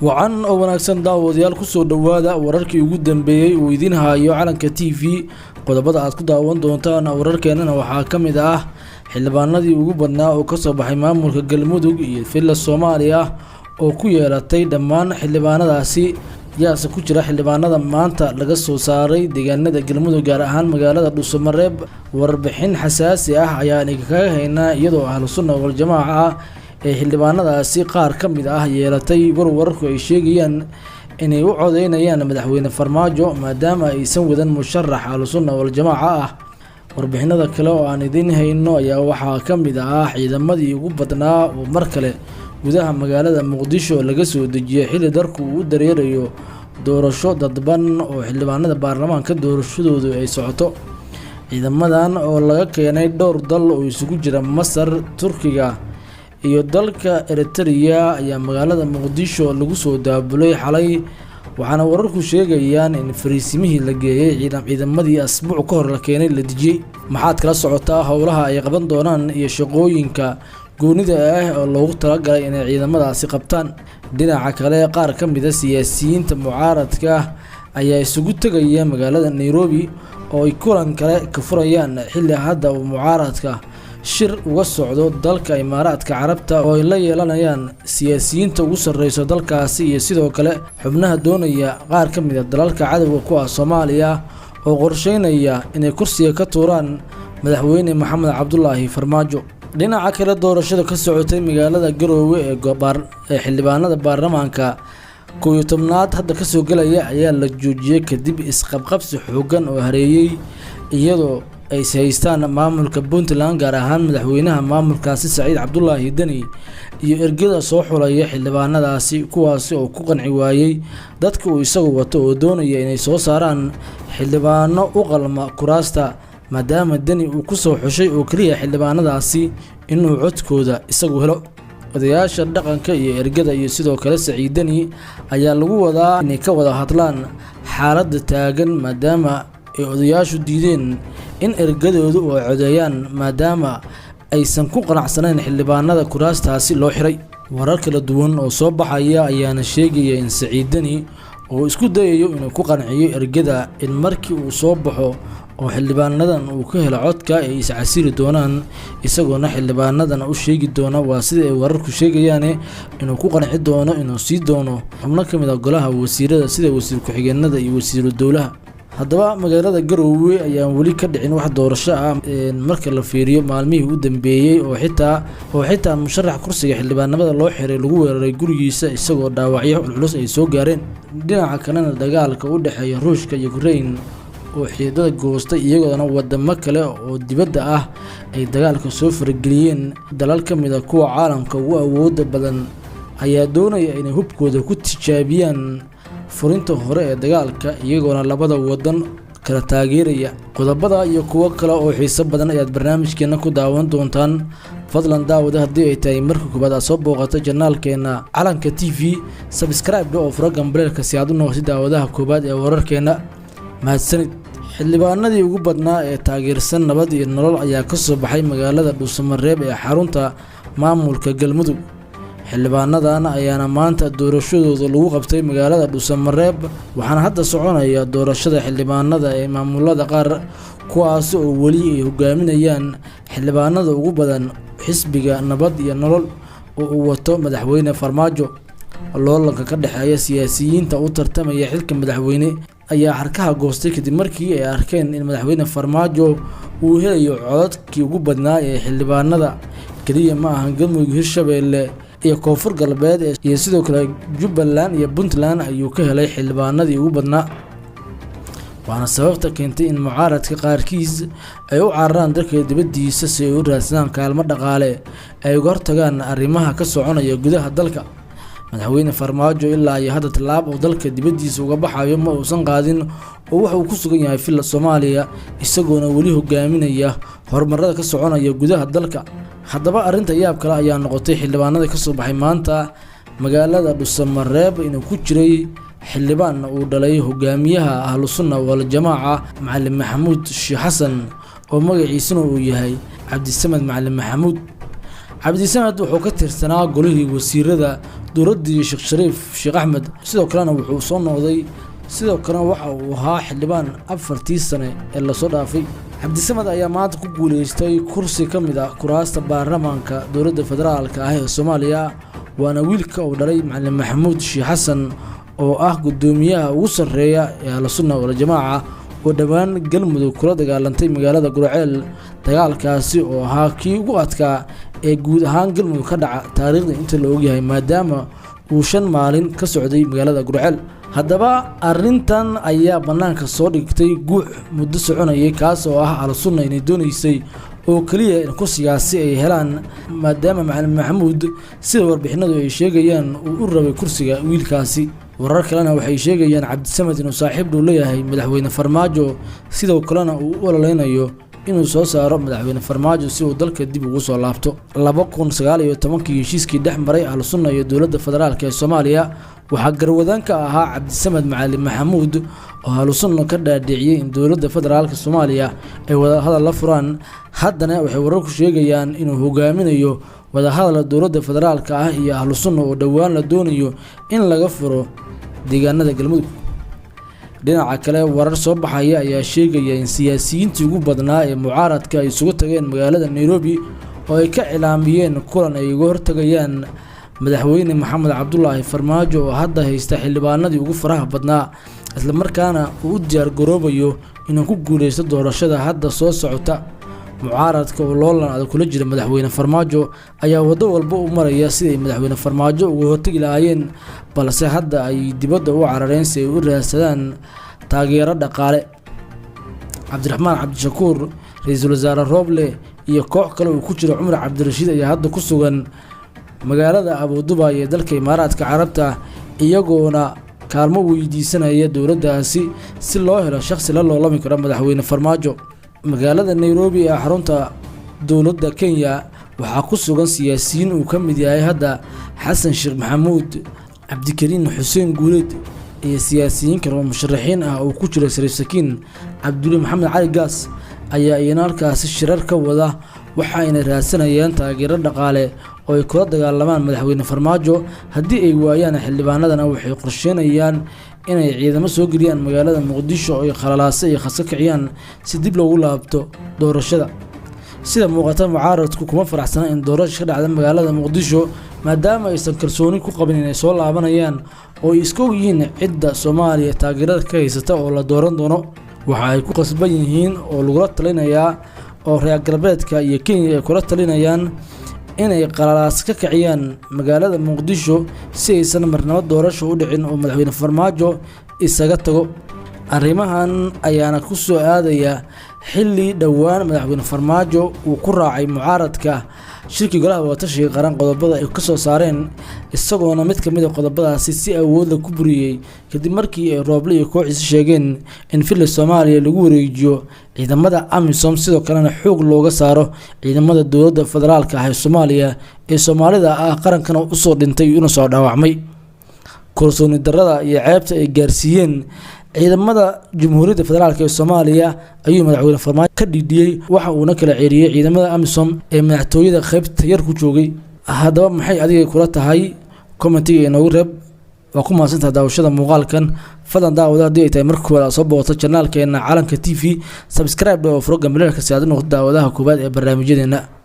wacan oo wanaagsan daawadayaal ku soo dhawaada wararkii ugu dambeeyay uu idin haayo calanka TV qodobada aad ku daawan doontaan wararkeenana waxaa kamid ah xildhibaanadii ugu badnaa oo ka soo baxay maamulka Galmudug iyo Villa Soomaaliya oo ku yeelatay dhammaan xildhibaanadaasi yaasa ku jira xildhibaanada maanta laga soo saaray deegaanada Galmudug gaar ahaan magaalada Dhuusamareeb warbixin xasaasi ah ayaan kaga haynaa iyadoo ahlu sunna wal jamaa ee xildhibaanadaasi qaar kamid ah yeelatay warwarku ay sheegayaan inay u codeynayaan madaxweyne Farmaajo maadaama aysan wadan musharax ahlu sunna wal jamaa ah warbixinada kale oo aan idin hayno ayaa waxaa kamid ah ciidamadii ugu badnaa oo mar kale gudaha magaalada Muqdisho laga soo dejiyay xilli darku uu dareerayo doorasho dadban oo xildhibaanada baarlamaanka doorashadoodu ay socoto ciidamadan oo laga keenay dhowr dal oo isugu jira Masar, Turkiga iyo dalka Eritrea ayaa magaalada Muqdisho lagu soo daabulay xalay waxaana wararku sheegayaan in fariisimihii la geeyay ciidamadii asbuuc ka hor la keenay la dejiyay maxaad kala socotaa howlaha ay qaban doonaan iyo shaqooyinka goonida ah oo loogu talagalay inay ciidamadaasi qabtaan dhinaca kale qaar kamid ah siyaasiyiinta mucaaradka ayaa isugu tagaya magaalada Nairobi oo ay kulan kale ka furayaan xilli hadda uu mucaaradka shir uga socdo dalka Imaaraadka Carabta oo ay la yeelanayaan siyaasiyiinta ugu sareyso dalkaasi iyo sidoo kale xubnaha doonaya qaar kamid ah dalalka cadawga ku ah Soomaaliya oo qorsheynaya inay kursiga ka tuuraan madaxweyne Maxamed Cabdullaahi Farmaajo dhinaca kale doorashada ka socotay magaalada Garowe ee xildhibaanada baarlamaanka 11aad hadda ka soo galaya ayaa la joojiyay kadib isqabqabsi xoogan oo hareeyay iyadoo ay haystaan maamulka Puntland gaar ahaan madaxweynaha maamulkaasi Saciid Cabdullaahi Dani iyo ergada soo xulaya xildhibaanadaasi kuwaasi oo ku qanci waayay dadka uu isagu wato oo doonaya inay soo saaraan xildhibaano u qalma kuraasta maadaama Dani uu ku soo xushay oo kaliya xildhibaanadaasi inuu codkooda isagu helo odayaasha dhaqanka iyo ergada iyo sidoo kale Saciid Dani ayaa lagu wadaa inay ka wada hadlaan xaaladda taagan maadaama ay odayaashu diideen in ergadoodu ay codeeyaan maadaama aysan ku qanacsanayn xildhibaanada kuraastaasi loo xiray warar kala duwan oo soo baxaya ayaana sheegaya in Saciid Dani oo isku dayayo inuu ku qanciyo ergada in markii uu soo baxo oo xildhibaanadan uu ka helo codka ay iscasiri doonaan isagoona xildhibaanadan u sheegi doona waa sida ay wararku sheegayaan inuu ku qanci doono inuu sii doono xubno kamid ah golaha wasiirada sida wasiir ku-xigeenada iyo wasiiru dowlaha haddaba magaalada Garowe ayaan wali ka dhicin wax doorasho ah marka la fiiriyo maalmihii u dambeeyay oo xitaa musharax kursiga xildhibaanada loo xiray lagu weeraray gurigiisa isagoo dhaawacyo culus ay soo gaareen dhinaca kalena dagaalka u dhaxeeya Ruushka iyo Ukraine oo xiidada goostay iyagoona wadamo kale oo dibadda ah ay dagaalka soo farageliyeen dalal kamid ah kuwa caalamka ugu awoodda badan ayaa doonaya inay hubkooda ku tijaabiyaan furinta hore ee dagaalka iyagoona labada wadan kala taageeraya qodobada iyo kuwa kale oo xiiso badan ayaad barnaamijkeena ku daawan doontaan fadlan daawada haddii ay tahay marka koobaad aad soo booqatay janaalkeena calanka TV subscribe oo furo gambalelka si aad u noqotid daawadaha koobaad ee wararkeena mahadsanid xildhibaanadii ugu badnaa ee taageersan nabad iyo nolol ayaa ka soo baxay magaalada Dhuusamareeb ee xarunta maamulka Galmudug xildhibaanadan ayaana maanta doorashadooda lagu qabtay magaalada Dhuusamareeb waxaana hadda soconaya doorashada xildhibaanada ee maamulada qaar kuwaas oo wali ay hogaaminayaan xildhibaanada ugu badan xisbiga nabad iyo nolol oo uu wato madaxweyne Farmaajo loolanka ka dhaxeeya siyaasiyiinta u tartamaya xilka madaxweyne ayaa harkaha goostay kadib markii ay arkeen in madaxweyne Farmaajo uu helayo codadkii ugu badnaa ee xildhibaanada kaliya ma ahan Galmudug, Hirshabeelle iyo Koonfur Galbeed iyo sidoo kale Jubbaland iyo Puntland ayuu ka helay xildhibaanadii ugu badnaa waana sababta keentay in mucaaradka qaarkiis ay u cararaan dalka dibadiisa si ay u raadsadaan kaalmo dhaqaale ay uga hortagaan arrimaha ka soconaya gudaha dalka madaxweyne Farmaajo ilaa iyo hadda talaab oo dalka dibadiisa uga baxayo ma uusan qaadin oo waxa uu ku sugan yahay Villa Soomaaliya isagoona wali hogaaminaya horumarada ka soconaya gudaha dalka haddaba arinta yaab kale ayaa noqotay xildhibaanada ka soo baxay maanta magaalada Dhuusamareeb inuu ku jiray xildhibaan uu dhalay hogaamiyaha ahlu sunna wal jamaa Macalin Maxamuud Sheekh Xasan oo magaciisuna uu yahay Cabdi Samad Macalin Maxamuud cabdisamed wuxuu ka tirsanaa golihii wasiirada dowladii Sheekh Shariif Sheekh Axmed sidoo kalena wuxuu soo noqday sidoo kalena waxa uu ahaa xildhibaan 4 sano ee la soo dhaafay. cabdisamed ayaa maanta ku guuleystay kursi ka mid ah kuraasta baarlamaanka dowladda federaalka ah ee Soomaaliya waana wiilka uu dhalay Macalin Maxamuud Sheekh Xasan oo ah gudoomiyaha ugu sareeya ee Ahlusunnah wal Jamaaca oo dhawaan galmudug kula dagaalantay magaalada Gurceel dagaalkaasi oo ahaa kii ugu adkaa ee guud ahaan galmudug ka dhaca taariikhda inta la og yahay maadaama uu 5 maalin ka socday magaalada Gurceel. haddaba arrintan ayaa banaanka soo dhigtay guux muddo soconayay kaas oo ah Ahlusunnah inay doonaysay oo kaliya in kursigaasi ay helaan maadaama Macalin Maxamuud sida warbixinadu ay sheegayaan uu u rabay kursiga wiilkaasi. warar kalena waxay sheegayaan cabdisamed inuu saaxiib dhow leeyahay madaxweyne Farmaajo sidoo kalena uu u ololeynayo inuu soo saaro madaxweyne Farmaajo si uu dalka dib ugu soo laabto. 2019 heshiiskii dhexmaray Ahlusunnah iyo dowladda federaalka ee Soomaaliya waxaa garwadaan ka ahaa cabdisamed Macalin Maxamuud oo Ahlusunnah ka dhaadhiciyay in dowladda federaalka Soomaaliya ay wada hadal la furaan. haddana waxay wararku sheegayaan inuu hogaaminayo wada hadal dowladda federaalka ah iyo Ahlusunnah oo dhawaan la doonayo in laga furo deegaanada galmudug. dhinaca kale warar soo baxaya ayaa sheegaya in siyaasiyiintii ugu badnaa ee mucaaradka ay isugu tageen magaalada Nairobi oo ay ka cilaamiyeen kulan ay uga hortagayaan madaxweyne Maxamed Cabdullaahi Farmaajo oo hadda haysta xildhibaanadii ugu faraha badnaa isla markaana uu diyaar garoobayo inuu ku guuleysto doorashada hadda soo socota. mucaaradka oo loolan adag kula jira madaxweyne Farmaajo ayaa wado walba u maraya sidii madaxweyne Farmaajo uga hortagi lahaayeen balse hadda ay dibadda u carareen si ay u raadsadaan taageero dhaqaale. Cabdiraxmaan Cabdishakuur ra'iisul wasaare Roble iyo koox kale oo ku jira Cumar Cabdirashiid ayaa hadda ku sugan magaalada Abu Dhabi ee dalka Imaaraadka Carabta iyagoona kaalmo weydiisanaya dowladdaasi si loo helo shakhsi la loolami karo madaxweyne Farmaajo. magaalada Nairobi ee xarunta dowladda Kenya waxaa ku sugan siyaasiyiin uu ka mid yahay hadda Xasan Sheekh Maxamuud, Cabdikariin Xuseen Guuleed iyo siyaasiyiin kale oo musharaxiin ah oo ku jira Shariif Sakiin, Cabdulle Maxamed Cali Gaas ayaa iyana halkaasi shirar ka wada waxayna raadsanayaan taageero dhaqaale oo ay kula dagaalamaan madaxweyne Farmaajo. haddii ay waayaan xildhibaanadana waxay qorsheynayaan inay ciidamo soo geliyaan magaalada Muqdisho oo ay khalalaasay iyo khasab kiciyaan si dib loogu laabto doorashada. sida muuqata mucaaradku kuma faraxsana in doorasho ka dhacda magaalada Muqdisho maadaama aysan kalsooni ku qabin inay soo laabanayaan oo iska yihiin cidda Soomaaliya taageerada ka haysata oo la dooran doono. waxa ay ku qasban yihiin oo lagula talinayaa oo reer galbeedka iyo Kenya ay kula talinayaan inay qalalaas ka kiciyaan magaalada Muqdisho si aysan marnaba doorasho u dhicin oo madaxweyne Farmaajo isaga tago. arrimahan ayaana ku soo aadaya xilli dhawaan madaxweyne Farmaajo uu ku raacay mucaaradka shirki golaha wadatashiga qaran qodobada ay ka soo saareen isagoona mid ka mid ah qodobadaasi si awood la ku buriyay kadib markii ay Roble iyo kooxiisa sheegeen in filla Soomaaliya lagu wareejiyo ciidamada AMISOM sidoo kalena xoog looga saaro ciidamada dowladda federaalka ah ee Soomaaliya ee Soomaalida ah qarankana u soo dhintay iyo soo dhaawacmay. kalsooni darrada iyo ceebta ay gaarsiiyeen ciidamada Jamhuuriyadda Federaalka ee Soomaaliya ayuu madaxweyne Farmaajo ka dhidhiyay waxa uu kala ceeriyay ciidamada AMISOM ee madaxtooyada qaybta yar ku joogay. haddaba maxay adiga kula tahay commentiga inoogu reeb waa ku maasantahay daawashada muuqaalkan fadlan daawada haddii ay tahay markii hore soo booqato channelkeena Calanka TV subscribe oo furo gambalelka si aad u noqoto daawadaha koobaad ee barnaamijyadeena.